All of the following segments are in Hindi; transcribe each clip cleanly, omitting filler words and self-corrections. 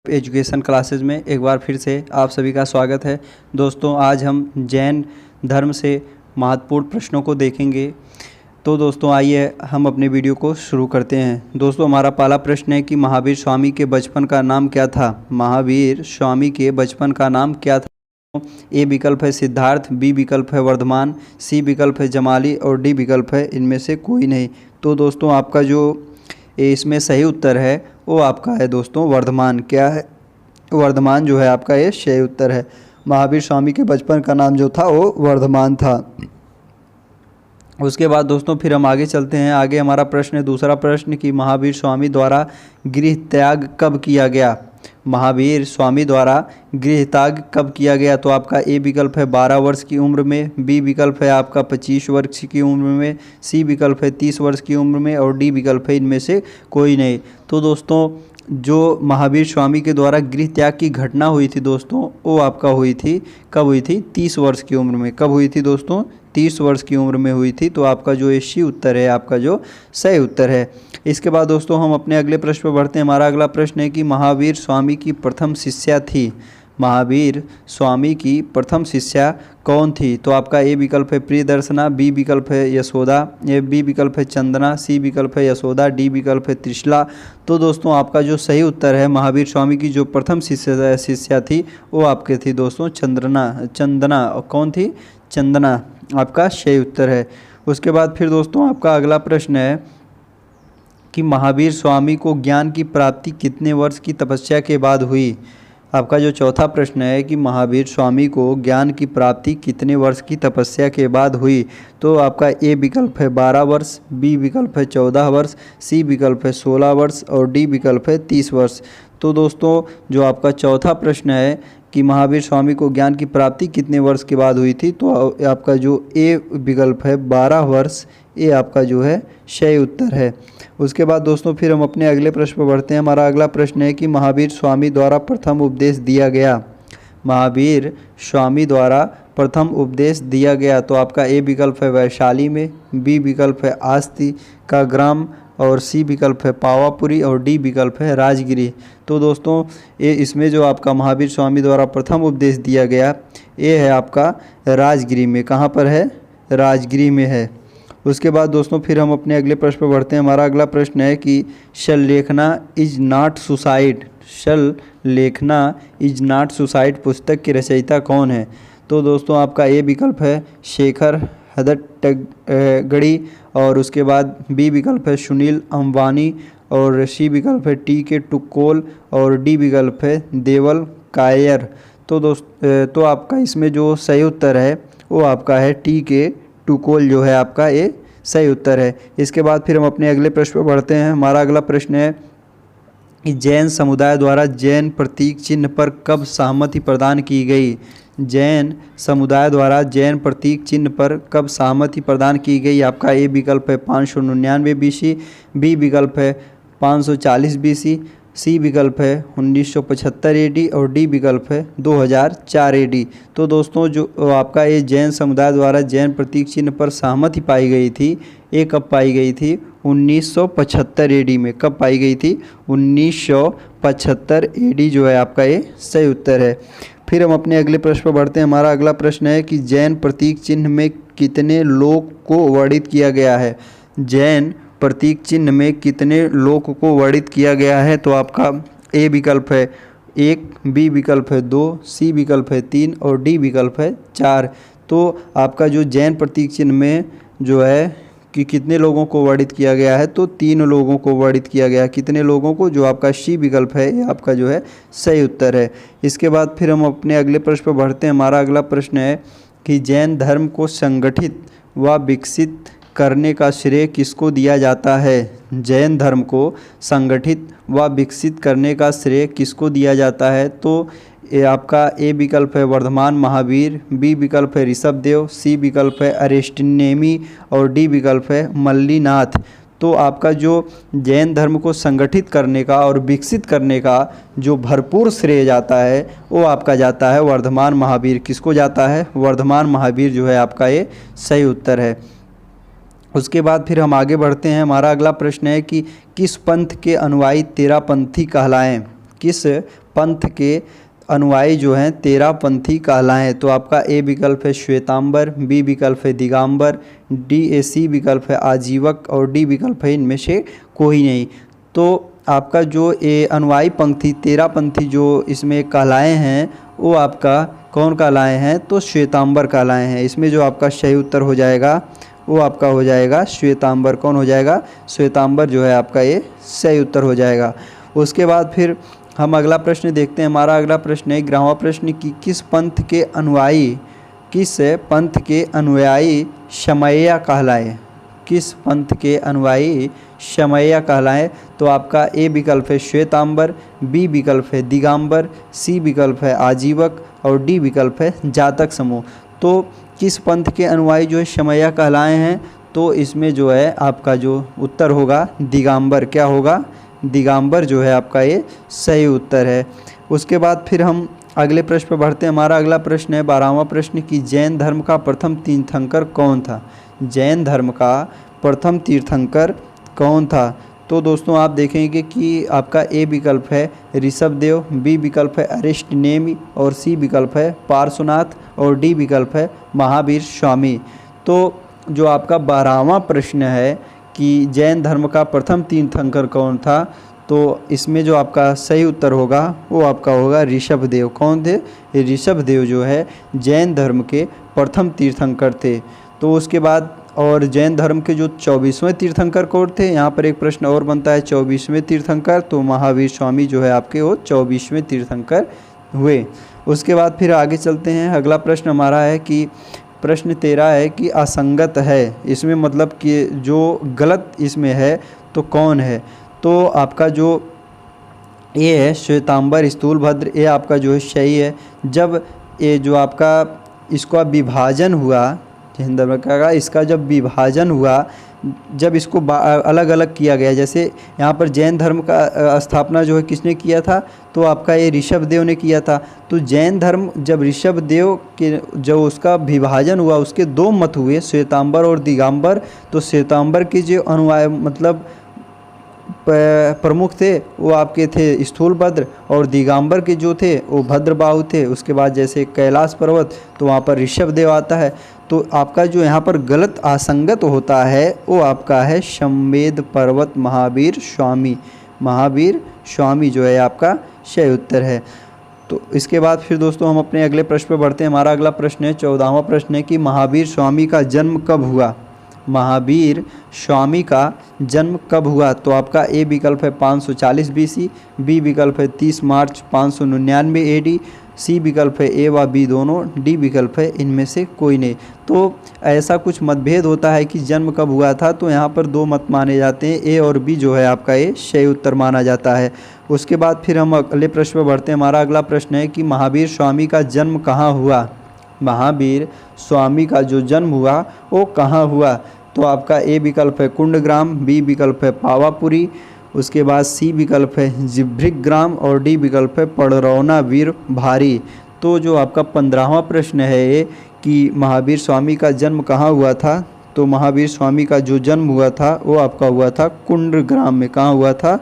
एजुकेशन क्लासेस में एक बार फिर से आप सभी का स्वागत है। दोस्तों आज हम जैन धर्म से महत्वपूर्ण प्रश्नों को देखेंगे। तो दोस्तों आइए हम अपने वीडियो को शुरू करते हैं। दोस्तों हमारा पहला प्रश्न है कि महावीर स्वामी के बचपन का नाम क्या था। महावीर स्वामी के बचपन का नाम क्या था। ए विकल्प है सिद्धार्थ, बी विकल्प है वर्धमान, सी विकल्प है जमाली और डी विकल्प है इनमें से कोई नहीं। तो दोस्तों आपका जो इसमें सही उत्तर है वो आपका है दोस्तों वर्धमान। क्या है? वर्धमान जो है आपका ये सही उत्तर है। महावीर स्वामी के बचपन का नाम जो था वो वर्धमान था। उसके बाद दोस्तों फिर हम आगे चलते हैं। आगे हमारा प्रश्न है दूसरा प्रश्न कि महावीर स्वामी द्वारा गृह त्याग कब किया गया। महावीर स्वामी द्वारा गृह त्याग कब किया गया। तो आपका ए विकल्प है 12 वर्ष की उम्र में, बी विकल्प है आपका 25 वर्ष की उम्र में, सी विकल्प है 30 वर्ष की उम्र में और डी विकल्प है इनमें से कोई नहीं। तो दोस्तों जो महावीर स्वामी के द्वारा गृह त्याग की घटना हुई थी दोस्तों वो आपका हुई थी, कब हुई थी? 30 वर्ष की उम्र में। कब हुई थी दोस्तों? 30 वर्ष की उम्र में हुई थी। तो आपका जो ये सी उत्तर है आपका जो सही उत्तर है। इसके बाद दोस्तों हम अपने अगले प्रश्न पर बढ़ते हैं। हमारा अगला प्रश्न है कि महावीर स्वामी की प्रथम शिष्या थी। महावीर स्वामी की प्रथम शिष्या कौन थी। तो आपका ए विकल्प है प्रियदर्शना, बी विकल्प है यशोदा, बी विकल्प है चंदना, सी विकल्प है यशोदा, डी विकल्प है त्रिशला। तो दोस्तों आपका जो सही उत्तर है महावीर स्वामी की जो प्रथम शिष्या थी वो आपके थी दोस्तों चंदना। कौन थी? चंदना आपका सही उत्तर है। उसके बाद फिर दोस्तों आपका अगला प्रश्न है कि महावीर स्वामी को ज्ञान की प्राप्ति कितने वर्ष की तपस्या के बाद हुई। आपका जो चौथा प्रश्न है कि महावीर स्वामी को ज्ञान की प्राप्ति कितने वर्ष की तपस्या के बाद हुई। तो आपका ए विकल्प है 12 वर्ष, बी विकल्प है 14 वर्ष, सी विकल्प है 16 वर्ष और डी विकल्प है 30 वर्ष। तो दोस्तों जो आपका चौथा प्रश्न है कि महावीर स्वामी को ज्ञान की प्राप्ति कितने वर्ष के बाद हुई थी, तो आपका जो ए विकल्प है 12 वर्ष, ये आपका जो है सही उत्तर है। उसके बाद दोस्तों फिर हम अपने अगले प्रश्न पर बढ़ते हैं। हमारा अगला प्रश्न है कि महावीर स्वामी द्वारा प्रथम उपदेश दिया गया। महावीर स्वामी द्वारा प्रथम उपदेश दिया गया। तो आपका ए विकल्प है वैशाली में, बी विकल्प है आस्ती का ग्राम और सी विकल्प है पावापुरी और डी विकल्प है राजगिरी। तो दोस्तों ये इसमें जो आपका महावीर स्वामी द्वारा प्रथम उपदेश दिया गया ये है आपका राजगिरी में। कहाँ पर है? राजगिरी में है। उसके बाद दोस्तों फिर हम अपने अगले प्रश्न पर बढ़ते हैं। हमारा अगला प्रश्न है कि Sallekhana is not suicide. Sallekhana is not suicide पुस्तक के रचयिता कौन है। तो दोस्तों आपका ए विकल्प है शेखर हदटगड़ी और उसके बाद बी विकल्प है सुनील अंबानी और सी विकल्प है टी के टुक्कोल और डी विकल्प है देवल कायर। तो आपका इसमें जो सही उत्तर है वो आपका है टी के टुक्कोल जो है आपका ये सही उत्तर है। इसके बाद फिर हम अपने अगले प्रश्न पर बढ़ते हैं। हमारा अगला प्रश्न है कि जैन समुदाय द्वारा जैन प्रतीक चिन्ह पर कब सहमति प्रदान की गई। जैन समुदाय द्वारा जैन प्रतीक चिन्ह पर कब सहमति प्रदान की गई। आपका ए विकल्प है 599 BC, बी विकल्प है 540 BC, सी विकल्प है 1975 AD और डी विकल्प है 2004 AD। तो दोस्तों जो आपका ये जैन समुदाय द्वारा जैन प्रतीक चिन्ह पर सहमति पाई गई थी ये कब पाई गई थी? 1975 AD में। कब पाई गई थी? 1975 AD जो है आपका ये सही उत्तर है। फिर हम अपने अगले प्रश्न पर बढ़ते हैं। हमारा अगला प्रश्न है कि जैन प्रतीक चिन्ह में कितने लोक को वर्णित किया गया है। जैन प्रतीक चिन्ह में कितने लोक को वर्णित किया गया है। तो आपका ए विकल्प है 1, बी विकल्प है 2, सी विकल्प है 3 और डी विकल्प है 4। तो आपका जो जैन प्रतीक चिन्ह में जो है कि कितने लोगों को वर्णित किया गया है, तो 3 लोगों को वर्णित किया गया है। कितने लोगों को? जो आपका सी विकल्प है ये आपका जो है सही उत्तर है। इसके बाद फिर हम अपने अगले प्रश्न पर बढ़ते हैं। हमारा अगला प्रश्न है कि जैन धर्म को संगठित व विकसित करने का श्रेय किसको दिया जाता है। जैन धर्म को संगठित व विकसित करने का श्रेय किसको दिया जाता है। तो ये आपका ए विकल्प है वर्धमान महावीर, बी विकल्प है ऋषभदेव, सी विकल्प है अरिस्टनेमी और डी विकल्प है मल्लीनाथ। तो आपका जो जैन धर्म को संगठित करने का और विकसित करने का जो भरपूर श्रेय जाता है वो आपका जाता है वर्धमान महावीर। किसको जाता है? वर्धमान महावीर जो है आपका ये सही उत्तर है। उसके बाद फिर हम आगे बढ़ते हैं। हमारा अगला प्रश्न है कि किस पंथ के अनुयायी तेरापंथी कहलाएं। किस पंथ के अनुयायी जो हैं तेरापंथी कहलाएं? तो आपका ए विकल्प है श्वेतांबर, बी विकल्प है दिगंबर, सी विकल्प है आजीवक और डी विकल्प है इनमें से कोई नहीं। तो आपका जो ये अनुयायी पंथी तेरापंथी जो इसमें कहलाए हैं वो आपका कौन कहलाए हैं? तो श्वेतांबर कहलाए हैं। इसमें जो आपका सही उत्तर हो जाएगा वो आपका हो जाएगा श्वेतांबर। कौन हो जाएगा? श्वेतांबर जो है आपका ये सही उत्तर हो जाएगा। उसके बाद फिर हम अगला प्रश्न देखते हैं। हमारा अगला प्रश्न है 11वां प्रश्न कि किस पंथ के अनुयायी शमैया कहलाए? किस पंथ के अनुयायी शमैया कहलाएं? तो आपका ए विकल्प है श्वेतांबर, बी विकल्प है दिगंबर, सी विकल्प है आजीवक और डी विकल्प है जातक समूह। तो किस पंथ के अनुयायी जो है शमैया कहलाए हैं? तो इसमें जो है आपका जो उत्तर होगा दिगंबर। क्या होगा? दिगंबर जो है आपका ये सही उत्तर है। उसके बाद फिर हम अगले प्रश्न पर बढ़ते हैं। हमारा अगला प्रश्न है 12वां प्रश्न कि जैन धर्म का प्रथम तीर्थंकर कौन था? जैन धर्म का प्रथम तीर्थंकर कौन था? तो दोस्तों आप देखेंगे कि आपका ए विकल्प है ऋषभदेव, बी विकल्प है अरिष्टनेमि और सी विकल्प है पार्श्वनाथ और डी विकल्प है महावीर स्वामी। तो जो आपका 12वां प्रश्न है कि जैन धर्म का प्रथम तीर्थंकर कौन था? तो इसमें जो आपका सही उत्तर होगा वो आपका होगा ऋषभदेव। कौन थे? ऋषभदेव जो है जैन धर्म के प्रथम तीर्थंकर थे। तो उसके बाद और जैन धर्म के जो 24वें तीर्थंकर कौन थे? यहाँ पर एक प्रश्न और बनता है 24वें तीर्थंकर, तो महावीर स्वामी जो है आपके वो 24वें तीर्थंकर हुए। उसके बाद फिर आगे चलते हैं। अगला प्रश्न हमारा है कि प्रश्न 13 है कि असंगत है, इसमें मतलब कि जो गलत इसमें है तो कौन है? तो आपका जो ये है श्वेतांबर स्थूलभद्र, ये आपका जो है सही है। जब ये जो आपका इसका विभाजन हुआ जैन धर्म का, इसका जब विभाजन हुआ, जब इसको अलग अलग किया गया, जैसे यहाँ पर जैन धर्म का स्थापना जो है किसने किया था? तो आपका ये ऋषभदेव ने किया था। तो जैन धर्म जब ऋषभदेव के जब उसका विभाजन हुआ उसके दो मत हुए, श्वेतांबर और दिगंबर। तो श्वेतांबर के जो अनुयायी मतलब प्रमुख थे वो आपके थे स्थूलभद्र और दिगंबर के जो थे वो भद्रबाहु थे। उसके बाद जैसे कैलाश पर्वत तो वहाँ पर ऋषभदेव आता है। तो आपका जो यहाँ पर गलत असंगत होता है वो आपका है शमवेद पर्वत महावीर स्वामी। महावीर स्वामी जो है आपका सही उत्तर है। तो इसके बाद फिर दोस्तों हम अपने अगले प्रश्न पर बढ़ते हैं। हमारा अगला प्रश्न है 14वां प्रश्न है कि महावीर स्वामी का जन्म कब हुआ? महावीर स्वामी का जन्म कब हुआ? तो आपका ए विकल्प है 540 BC, बी विकल्प है 30 मार्च 599 AD, सी विकल्प है ए व बी दोनों, डी विकल्प है इनमें से कोई नहीं। तो ऐसा कुछ मतभेद होता है कि जन्म कब हुआ था, तो यहाँ पर दो मत माने जाते हैं, ए और बी जो है आपका ये सही उत्तर माना जाता है। उसके बाद फिर हम अगले प्रश्न पर बढ़ते हैं। हमारा अगला प्रश्न है कि महावीर स्वामी का जन्म कहाँ हुआ? महावीर स्वामी का जो जन्म हुआ वो कहाँ हुआ? तो आपका ए विकल्प है कुंडग्राम, बी विकल्प है पावापुरी, उसके बाद सी विकल्प है जिभृग्राम और डी विकल्प है पड़रौना वीर भारी। तो जो आपका 15वां प्रश्न है ये कि महावीर स्वामी का जन्म कहाँ हुआ था? तो महावीर स्वामी का जो जन्म हुआ था वो आपका हुआ था कुंडग्राम में। कहाँ हुआ था?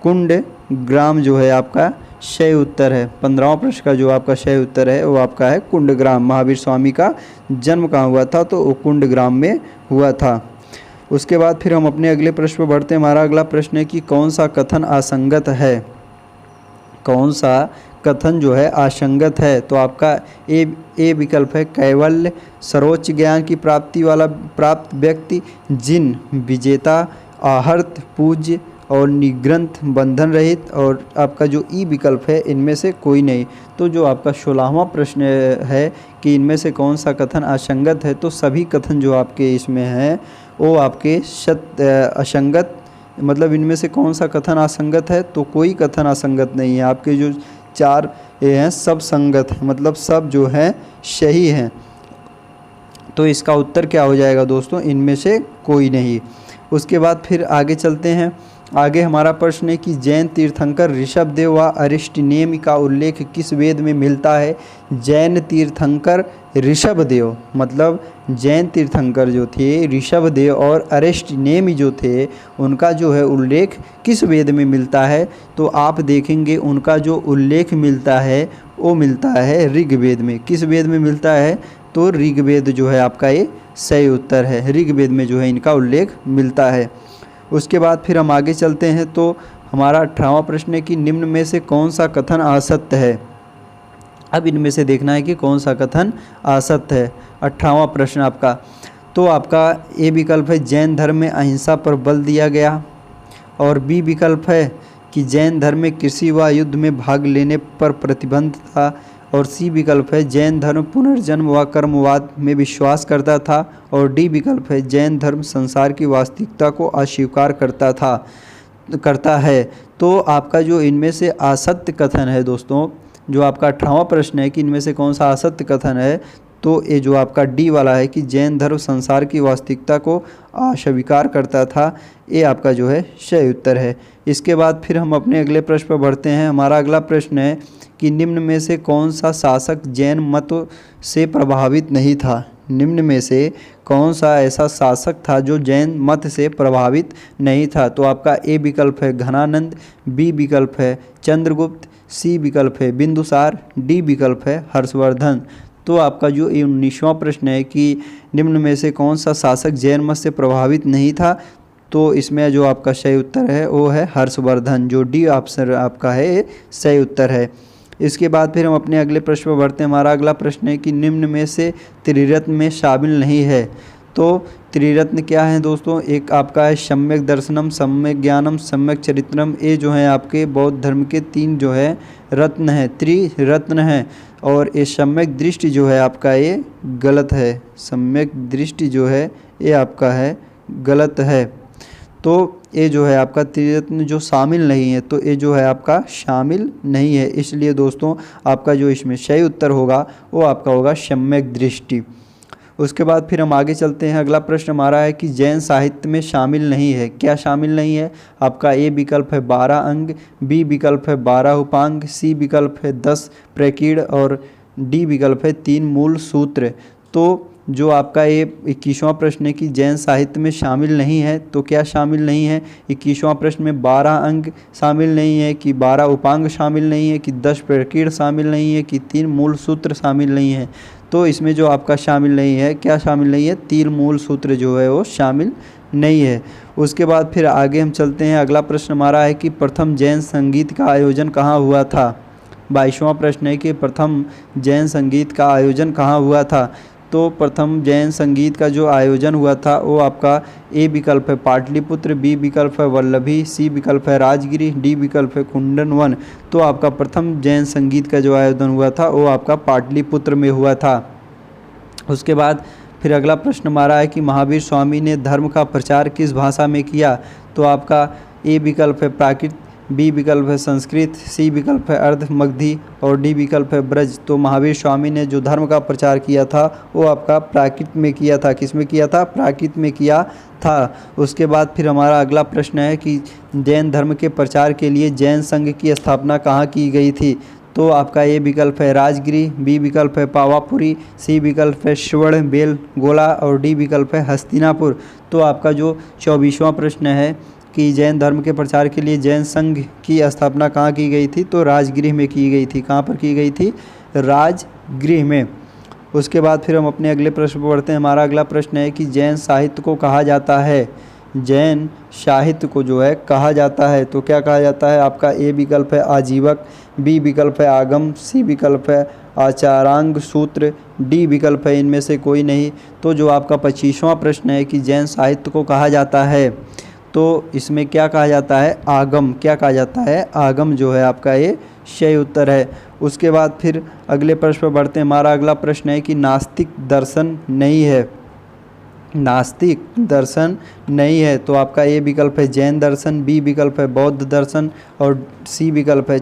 कुंडग्राम जो है आपका सही उत्तर है। 15वां प्रश्न का जो आपका सही उत्तर है वो आपका है कुंडग्राम। महावीर स्वामी का जन्म कहाँ हुआ था? तो वो कुंडग्राम में हुआ था। उसके बाद फिर हम अपने अगले प्रश्न पर बढ़ते हैं। हमारा अगला प्रश्न है कि कौन सा कथन असंगत है? कौन सा कथन जो है असंगत है? तो आपका ए विकल्प है कैवल्य सर्वोच्च ज्ञान की प्राप्त व्यक्ति, जिन विजेता, आहर्त, पूज्य और निग्रंथ बंधन रहित, और आपका जो ई विकल्प है इनमें से कोई नहीं। तो जो आपका 16वां प्रश्न है कि इनमें से कौन सा कथन असंगत है, तो सभी कथन जो आपके इसमें हैं वो आपके असंगत, मतलब इनमें से कौन सा कथन असंगत है? तो कोई कथन असंगत नहीं है। आपके जो 4 ये हैं सब संगत हैं, मतलब सब जो हैं सही हैं। तो इसका उत्तर क्या हो जाएगा दोस्तों? इनमें से कोई नहीं। उसके बाद फिर आगे चलते हैं। आगे हमारा प्रश्न है कि जैन तीर्थंकर ऋषभदेव व अरिष्टनेमि का उल्लेख किस वेद में मिलता है। जैन तीर्थंकर ऋषभदेव मतलब जैन तीर्थंकर जो थे ऋषभदेव और अरिष्टनेमि जो थे उनका जो है उल्लेख किस वेद में मिलता है। तो आप देखेंगे उनका जो उल्लेख मिलता है वो मिलता है ऋग्वेद में। किस वेद में मिलता है तो ऋग्वेद जो है आपका ये सही उत्तर है। ऋग्वेद में जो है इनका उल्लेख मिलता है। उसके बाद फिर हम आगे चलते हैं तो हमारा 18वां प्रश्न है कि निम्न में से कौन सा कथन असत्य है। अब इनमें से देखना है कि कौन सा कथन असत्य है। 18वां प्रश्न आपका तो आपका ए विकल्प है जैन धर्म में अहिंसा पर बल दिया गया, और बी विकल्प है कि जैन धर्म में कृषि व युद्ध में भाग लेने पर प्रतिबंध था, और सी विकल्प है जैन धर्म पुनर्जन्म व कर्मवाद में विश्वास करता था, और डी विकल्प है जैन धर्म संसार की वास्तविकता को अस्वीकार करता है। तो आपका जो इनमें से असत्य कथन है दोस्तों, जो आपका 18वां प्रश्न है कि इनमें से कौन सा असत्य कथन है, तो ये जो आपका डी वाला है कि जैन धर्म संसार की वास्तविकता को अस्वीकार करता था, ये आपका जो है सही उत्तर है। इसके बाद फिर हम अपने अगले प्रश्न पर बढ़ते हैं। हमारा अगला प्रश्न है कि निम्न में से कौन सा शासक जैन मत से प्रभावित नहीं था। निम्न में से कौन सा ऐसा शासक था जो जैन मत से प्रभावित नहीं था। तो आपका ए विकल्प है घनानंद, बी विकल्प है चंद्रगुप्त, सी विकल्प है बिंदुसार, डी विकल्प है हर्षवर्धन। तो आपका जो 19वां प्रश्न है कि निम्न में से कौन सा शासक जैन मत से प्रभावित नहीं था, तो इसमें जो आपका सही उत्तर है वो है हर्षवर्धन। जो डी ऑप्शन आपका है सही उत्तर है। इसके बाद फिर हम अपने अगले प्रश्न पर बढ़ते हैं। हमारा अगला प्रश्न है कि निम्न में से त्रिरत्न में शामिल नहीं है। तो त्रिरत्न क्या है दोस्तों, एक आपका है सम्यक दर्शनम, सम्यक ज्ञानम, सम्यक चरित्रम। ये जो है आपके बौद्ध धर्म के 3 जो है रत्न है, त्रिरत्न है। और ये सम्यक दृष्टि जो है आपका ये गलत है। सम्यक दृष्टि जो है ये आपका है गलत है। तो ये जो है आपका त्रिरत्न जो शामिल नहीं है, तो ये जो है आपका शामिल नहीं है। इसलिए दोस्तों आपका जो इसमें सही उत्तर होगा वो आपका होगा सम्यक दृष्टि। उसके बाद फिर हम आगे चलते हैं। अगला प्रश्न हमारा है कि जैन साहित्य में शामिल नहीं है। क्या शामिल नहीं है। आपका ए विकल्प है 12 अंग, बी विकल्प है 12 उपांग, सी विकल्प है 10 प्रकीर्ण, और डी विकल्प है 3 मूल सूत्र। तो जो आपका ये 21वां प्रश्न है कि जैन साहित्य में शामिल नहीं है, तो क्या शामिल नहीं है। 21वां प्रश्न में 12 अंग शामिल नहीं है, कि 12 उपांग शामिल नहीं है, कि 10 प्रकीर्ण शामिल नहीं है, कि 3 मूल सूत्र शामिल नहीं है। तो इसमें जो आपका शामिल नहीं है, क्या शामिल नहीं है, 3 मूल सूत्र जो है वो शामिल नहीं है। उसके बाद फिर आगे हम चलते हैं। अगला प्रश्न हमारा है कि प्रथम जैन संगीत का आयोजन कहाँ हुआ था। 22वां प्रश्न है कि प्रथम जैन संगीत का आयोजन कहाँ हुआ था। तो प्रथम जैन संगीत का जो आयोजन हुआ था वो आपका ए विकल्प है पाटलिपुत्र, बी विकल्प है वल्लभी, सी विकल्प है राजगिरी, डी विकल्प है कुंडनवन। तो आपका प्रथम जैन संगीत का जो आयोजन हुआ था वो आपका पाटलिपुत्र में हुआ था। उसके बाद फिर अगला प्रश्न हमारा है कि महावीर स्वामी ने धर्म का प्रचार किस भाषा में किया। तो आपका ए विकल्प है प्राकृत, बी विकल्प है संस्कृत, सी विकल्प है अर्ध मगधी, और डी विकल्प है ब्रज। तो महावीर स्वामी ने जो धर्म का प्रचार किया था वो आपका प्राकृत में किया था। किस में किया था, प्राकृत में किया था। उसके बाद फिर हमारा अगला प्रश्न है कि जैन धर्म के प्रचार के लिए जैन संघ की स्थापना कहाँ की गई थी। तो आपका ए विकल्प है राजगिरी, बी विकल्प है पावापुरी, सी विकल्प है स्वर्ण बेल गोला, और डी विकल्प है हस्तिनापुर। तो आपका जो 24वां प्रश्न है कि जैन धर्म के प्रचार के लिए जैन संघ की स्थापना कहाँ की गई थी। तो राजगृह में की गई थी। कहाँ पर की गई थी, राजगृह में। उसके बाद फिर हम अपने अगले प्रश्न पर बढ़ते हैं। हमारा अगला प्रश्न है कि जैन साहित्य को कहा जाता है। जैन साहित्य को जो है कहा जाता है, तो क्या कहा जाता है। आपका ए विकल्प है आजीवक, बी विकल्प है आगम, सी विकल्प है आचारांग सूत्र, डी विकल्प है इनमें से कोई नहीं। तो जो आपका 25वां प्रश्न है कि जैन साहित्य को कहा जाता है, तो इसमें क्या कहा जाता है, आगम। क्या कहा जाता है, आगम जो है आपका ये सही उत्तर है। उसके बाद फिर अगले प्रश्न पर बढ़ते हैं। हमारा अगला प्रश्न है कि नास्तिक दर्शन नहीं है। नास्तिक दर्शन नहीं है, तो आपका ए विकल्प है जैन दर्शन, बी विकल्प है बौद्ध दर्शन, और सी विकल्प है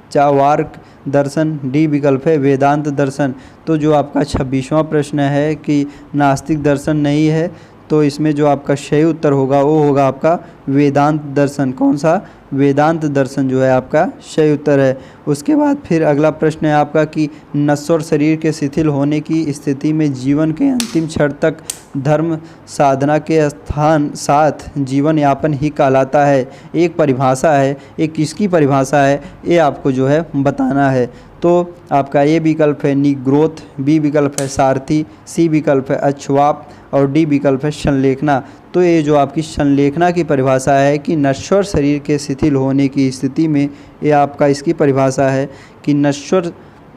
चावार्क दर्शन, डी विकल्प है वेदांत दर्शन। तो जो आपका 26वां प्रश्न है कि नास्तिक दर्शन नहीं है, तो इसमें जो आपका सही उत्तर होगा वो होगा आपका वेदांत दर्शन। कौन सा? वेदांत दर्शन जो है आपका सही उत्तर है। उसके बाद फिर अगला प्रश्न है आपका कि नश्वर शरीर के शिथिल होने की स्थिति में जीवन के अंतिम क्षण तक धर्म साधना के स्थान साथ जीवन यापन ही कहलाता है। एक परिभाषा है, एक किसकी परिभाषा है ये आपको जो है बताना है। तो आपका ए विकल्प है निग्रोथ, बी विकल्प है सारथी, सी विकल्प है अक्षवाप और डी विकल्प है संलेखना। तो ये जो आपकी संलेखना की परिभाषा है कि नश्वर शरीर के शिथिल होने की स्थिति में, ये आपका इसकी परिभाषा है कि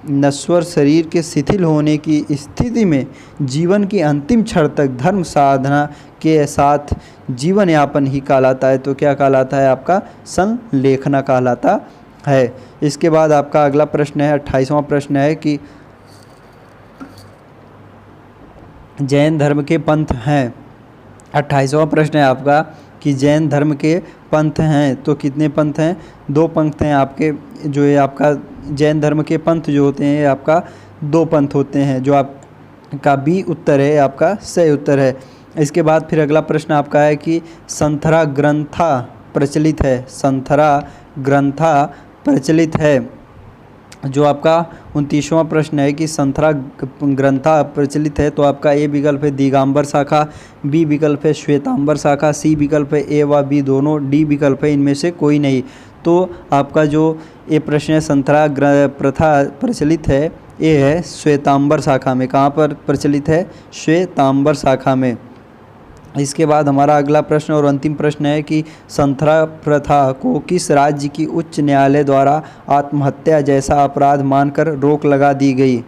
नश्वर शरीर के शिथिल होने की स्थिति में जीवन की अंतिम क्षण तक धर्म साधना के साथ जीवन यापन ही कहलाता है। तो क्या कहलाता है? आपका संलेखना कहलाता है। इसके बाद आपका अगला प्रश्न है 28वां प्रश्न है कि जैन धर्म के पंथ हैं। 28वां प्रश्न है आपका कि जैन धर्म के पंथ हैं। तो कितने पंथ हैं? 2 पंथ हैं आपके। जो है आपका जैन धर्म के पंथ जो होते हैं आपका 2 पंथ होते हैं। जो आपका बी उत्तर है आपका सही उत्तर है। इसके बाद फिर अगला प्रश्न आपका है कि संथरा ग्रंथा प्रचलित है। संथरा ग्रंथा प्रचलित है। जो आपका 29वां प्रश्न है कि संथरा ग्रंथा प्रचलित है। तो आपका ए विकल्प है दिगंबर शाखा, बी विकल्प है श्वेतांबर शाखा, सी विकल्प है ए व बी दोनों, डी विकल्प है इनमें से कोई नहीं। तो आपका जो ये प्रश्न है संथरा प्रथा प्रचलित है, ये है श्वेतांबर शाखा में। कहाँ पर प्रचलित है? श्वेतांबर शाखा में। इसके बाद हमारा अगला प्रश्न और अंतिम प्रश्न है कि संथरा प्रथा को किस राज्य की उच्च न्यायालय द्वारा आत्महत्या जैसा अपराध मानकर रोक लगा दी गई?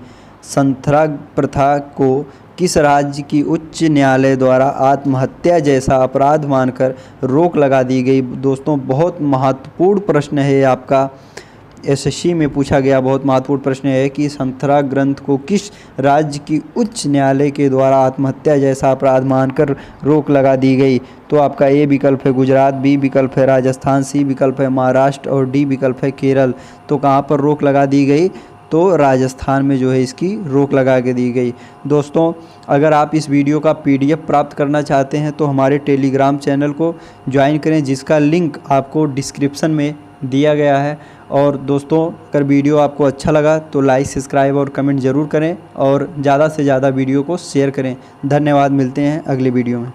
संथरा प्रथा को किस राज्य की उच्च न्यायालय द्वारा आत्महत्या जैसा अपराध मानकर रोक लगा दी गई? दोस्तों बहुत महत्वपूर्ण प्रश्न है आपका, एसएससी में पूछा गया बहुत महत्वपूर्ण प्रश्न है कि संथरा ग्रंथ को किस राज्य की उच्च न्यायालय के द्वारा आत्महत्या जैसा अपराध मानकर रोक लगा दी गई? तो आपका ए विकल्प है गुजरात, बी विकल्प है राजस्थान, सी विकल्प है महाराष्ट्र और डी विकल्प है केरल। तो कहाँ पर रोक लगा दी गई? तो राजस्थान में जो है इसकी रोक लगा के दी गई। दोस्तों अगर आप इस वीडियो का PDF प्राप्त करना चाहते हैं तो हमारे टेलीग्राम चैनल को ज्वाइन करें, जिसका लिंक आपको डिस्क्रिप्शन में दिया गया है। और दोस्तों अगर वीडियो आपको अच्छा लगा तो लाइक, सब्सक्राइब और कमेंट ज़रूर करें और ज़्यादा से ज़्यादा वीडियो को शेयर करें। धन्यवाद। मिलते हैं अगले वीडियो में।